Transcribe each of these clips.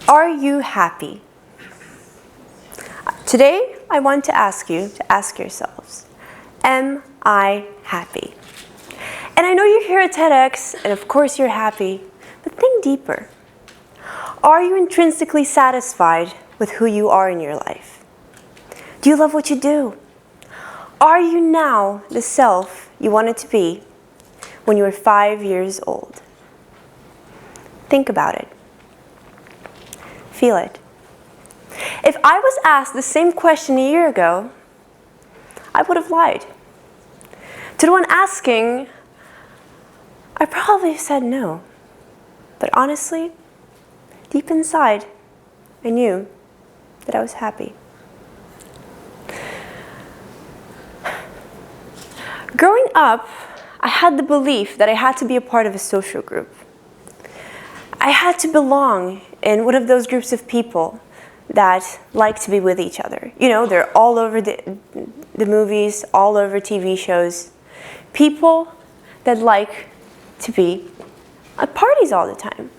Are you happy? Today, I want to ask you to ask yourselves, am I happy? And I know you're here at TEDx, and of course you're happy, but think deeper. Are you intrinsically satisfied with who you are in your life? Do you love what you do? Are you now the self you wanted to be when you were 5 years old? Think about it. Feel it. If I was asked the same question a year ago, I would have lied. To the one asking, I probably said no. But honestly, deep inside, I knew that I was happy. Growing up, I had the belief that I had to be a part of a social group. I had to belong in one of those groups of people that like to be with each other. You know, they're all over the movies, all over TV shows. People that like to be at parties all the time.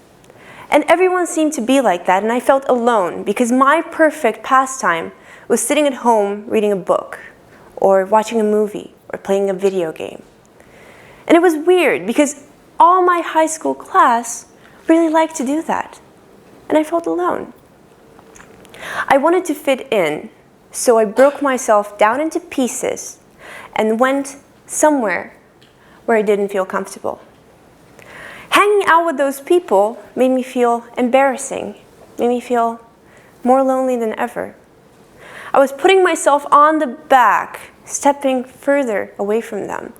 And everyone seemed to be like that, and I felt alone because my perfect pastime was sitting at home reading a book or watching a movie or playing a video game. And it was weird because all my high school class really liked to do that, and I felt alone. I wanted to fit in, so I broke myself down into pieces and went somewhere where I didn't feel comfortable. Hanging out with those people made me feel embarrassing, made me feel more lonely than ever. I was putting myself on the back, stepping further away from them,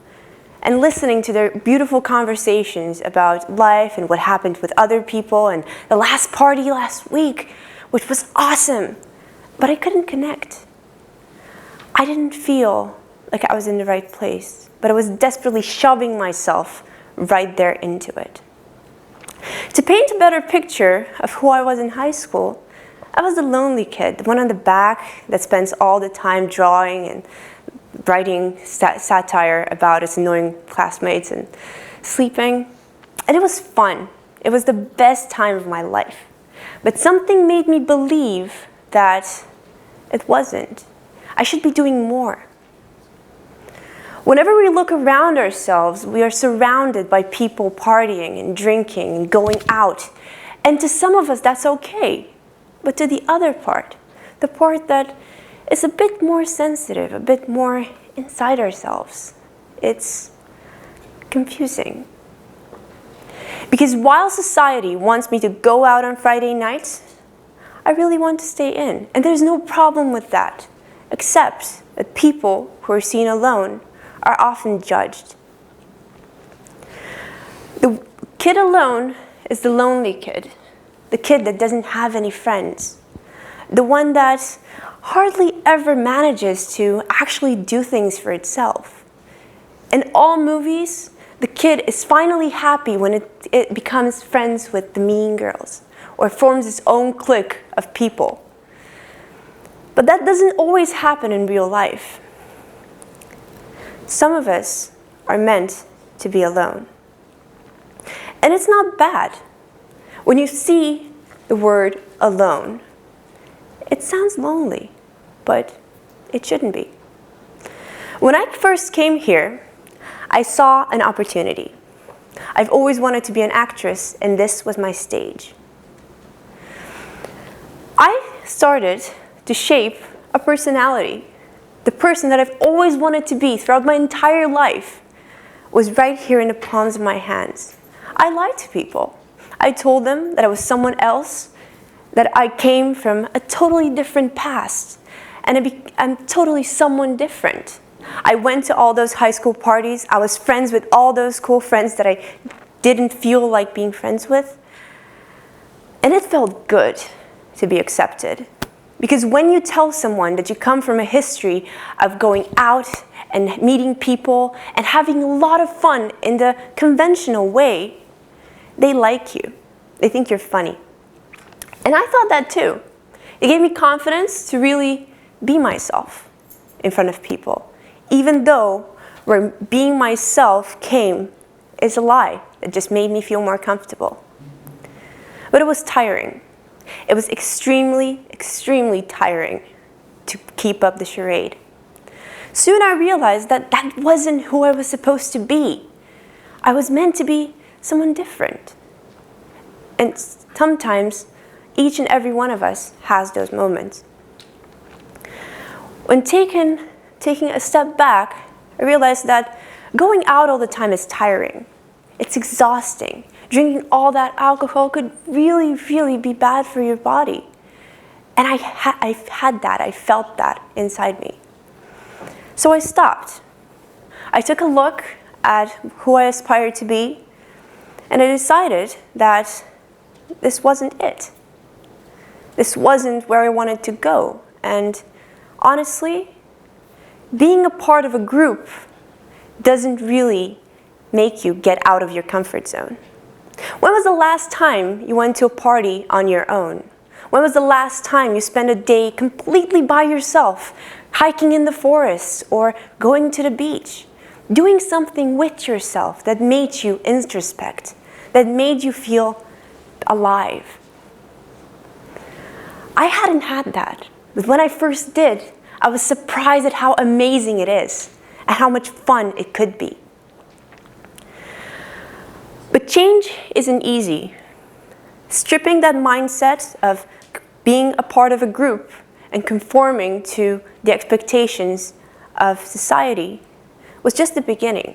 and listening to their beautiful conversations about life and what happened with other people and the last party last week, which was awesome, but I couldn't connect. I didn't feel like I was in the right place, but I was desperately shoving myself right there into it. To paint a better picture of who I was in high school, I was the lonely kid, the one on the back that spends all the time drawing and writing satire about his annoying classmates and sleeping. And it was fun. It was the best time of my life. But something made me believe that it wasn't. I should be doing more. Whenever we look around ourselves, we are surrounded by people partying and drinking and going out. And to some of us, that's okay. But to the other part, the part that is a bit more sensitive, a bit more inside ourselves, it's confusing. Because while society wants me to go out on Friday nights, I really want to stay in. And there's no problem with that, except that people who are seen alone are often judged. The kid alone is the lonely kid, the kid that doesn't have any friends, the one that hardly ever manages to actually do things for itself. In all movies, the kid is finally happy when it becomes friends with the mean girls or forms its own clique of people. But that doesn't always happen in real life. Some of us are meant to be alone. And it's not bad. When you see the word alone, it sounds lonely, but it shouldn't be. When I first came here, I saw an opportunity. I've always wanted to be an actress, and this was my stage. I started to shape a personality. The person that I've always wanted to be throughout my entire life was right here in the palms of my hands. I lied to people. I told them that I was someone else, that I came from a totally different past, and I'm totally someone different. I went to all those high school parties. I was friends with all those cool friends that I didn't feel like being friends with. And it felt good to be accepted. Because when you tell someone that you come from a history of going out and meeting people and having a lot of fun in the conventional way, they like you. They think you're funny. And I thought that too. It gave me confidence to really be myself in front of people, even though where being myself came is a lie that just made me feel more comfortable. But it was tiring. It was extremely, extremely tiring to keep up the charade. Soon I realized that that wasn't who I was supposed to be. I was meant to be someone different. And sometimes, each and every one of us has those moments. When taking a step back, I realized that going out all the time is tiring. It's exhausting. Drinking all that alcohol could really, really be bad for your body. And I felt that inside me. So I stopped. I took a look at who I aspired to be, and I decided that this wasn't it. This wasn't where I wanted to go. And honestly, being a part of a group doesn't really make you get out of your comfort zone. When was the last time you went to a party on your own? When was the last time you spent a day completely by yourself, hiking in the forest or going to the beach? Doing something with yourself that made you introspect, that made you feel alive. I hadn't had that, but when I first did, I was surprised at how amazing it is and how much fun it could be. But change isn't easy. Stripping that mindset of being a part of a group and conforming to the expectations of society was just the beginning.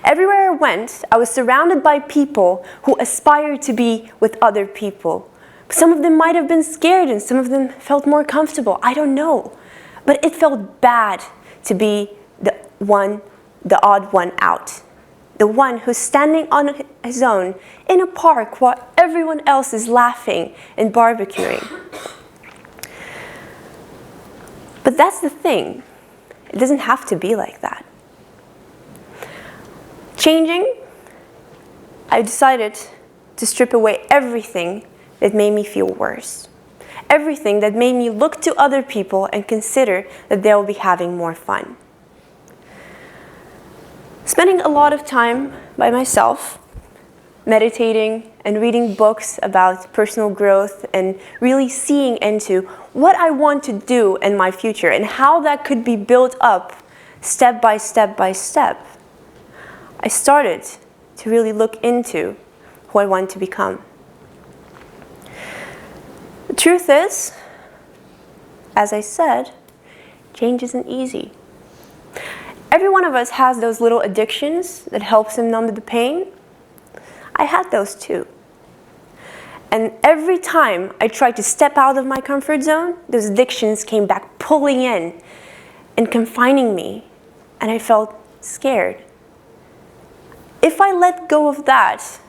Everywhere I went, I was surrounded by people who aspired to be with other people. Some of them might have been scared and some of them felt more comfortable. I don't know. But it felt bad to be the odd one out. The one who's standing on his own in a park while everyone else is laughing and barbecuing. But that's the thing. It doesn't have to be like that. Changing, I decided to strip away everything that made me feel worse. Everything that made me look to other people and consider that they'll be having more fun. Spending a lot of time by myself, meditating and reading books about personal growth and really seeing into what I want to do in my future and how that could be built up step by step by step, I started to really look into who I want to become. The truth is, as I said, change isn't easy. Every one of us has those little addictions that helps him numb the pain. I had those too. And every time I tried to step out of my comfort zone, those addictions came back pulling in and confining me, and I felt scared. If I let go of that,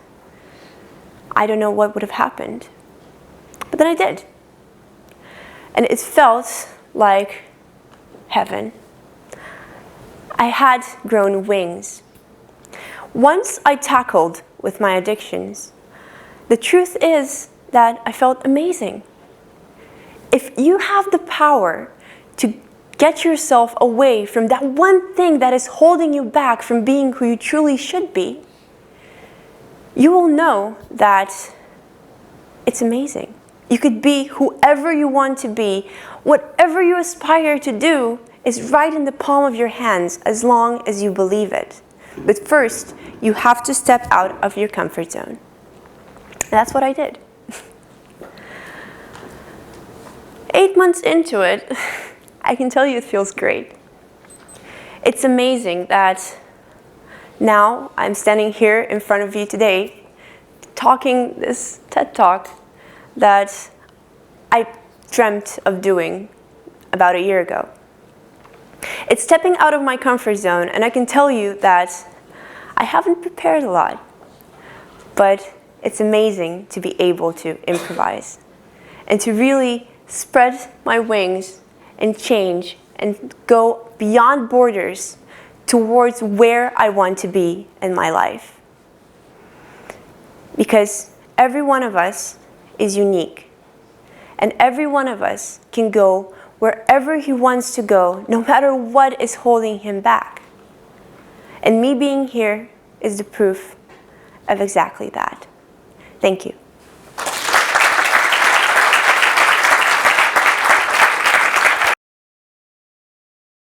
I don't know what would have happened. But then I did. And it felt like heaven. I had grown wings. Once I tackled with my addictions, the truth is that I felt amazing. If you have the power to get yourself away from that one thing that is holding you back from being who you truly should be, you will know that it's amazing. You could be whoever you want to be. Whatever you aspire to do is right in the palm of your hands as long as you believe it. But first, you have to step out of your comfort zone. That's what I did. 8 months into it, I can tell you it feels great. It's amazing that now I'm standing here in front of you today talking this TED Talk that I dreamt of doing about a year ago. It's stepping out of my comfort zone, and I can tell you that I haven't prepared a lot, but it's amazing to be able to improvise and to really spread my wings and change and go beyond borders towards where I want to be in my life. Because every one of us is unique, and every one of us can go wherever he wants to go, no matter what is holding him back. And me being here is the proof of exactly that. Thank you.